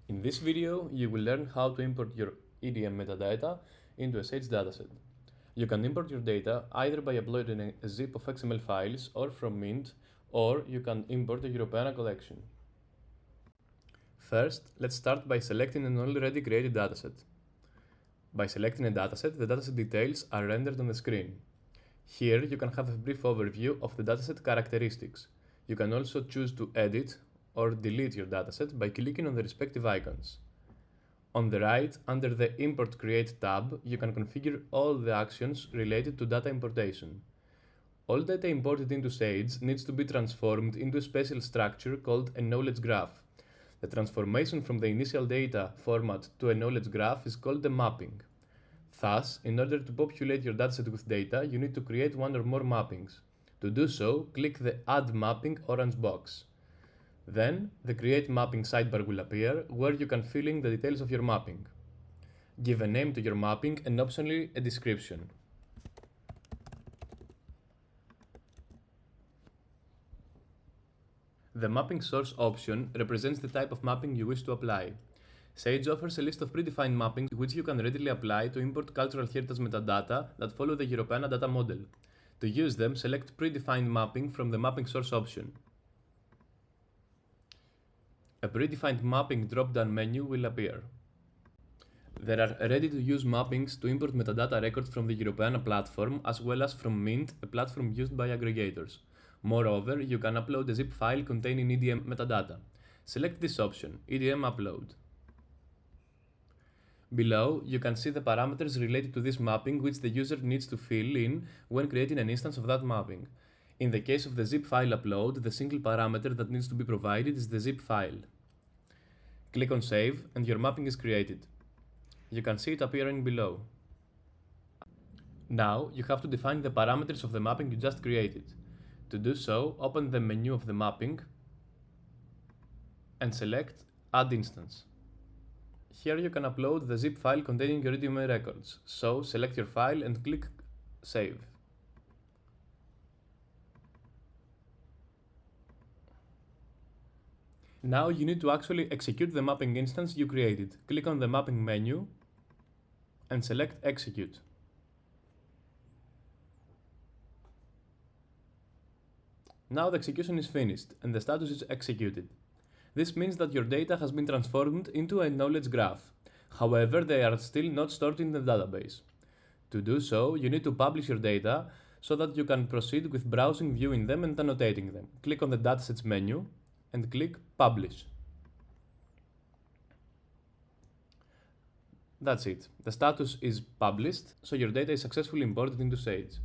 In this video, you will learn how to import your EDM metadata into a Sage dataset. You can import your data either by uploading a ZIP of XML files or from Mint, or you can import a Europeana collection. First, let's start by selecting an already created dataset. By selecting a dataset, the dataset details are rendered on the screen. Here, you can have a brief overview of the dataset characteristics. You can also choose to edit or delete your dataset by clicking on the respective icons. On the right, under the Import Create tab, you can configure all the actions related to data importation. All data imported into Sage needs to be transformed into a special structure called a knowledge graph. The transformation from the initial data format to a knowledge graph is called a mapping. Thus, in order to populate your dataset with data, you need to create one or more mappings. To do so, click the Add Mapping orange box. Then, the Create Mapping sidebar will appear, where you can fill in the details of your mapping. Give a name to your mapping and optionally a description. The Mapping Source option represents the type of mapping you wish to apply. Sage offers a list of predefined mappings which you can readily apply to import cultural heritage metadata that follow the Europeana data model. To use them, select Predefined Mapping from the Mapping Source option. A predefined mapping drop-down menu will appear. There are ready-to-use mappings to import metadata records from the Europeana platform as well as from Mint, a platform used by aggregators. Moreover, you can upload a zip file containing EDM metadata. Select this option, EDM Upload. Below, you can see the parameters related to this mapping which the user needs to fill in when creating an instance of that mapping. In the case of the zip file upload, the single parameter that needs to be provided is the zip file. Click on Save and your mapping is created. You can see it appearing below. Now, you have to define the parameters of the mapping you just created. To do so, open the menu of the mapping and select Add Instance. Here you can upload the zip file containing your EDM records, so select your file and click Save. Now you need to actually execute the mapping instance you created. Click on the mapping menu and select Execute. Now the execution is finished and the status is executed. This means that your data has been transformed into a knowledge graph. However, they are still not stored in the database. To do so, you need to publish your data so that you can proceed with browsing, viewing them and annotating them. Click on the Datasets menu and click Publish. That's it. The status is published, so your data is successfully imported into Sage.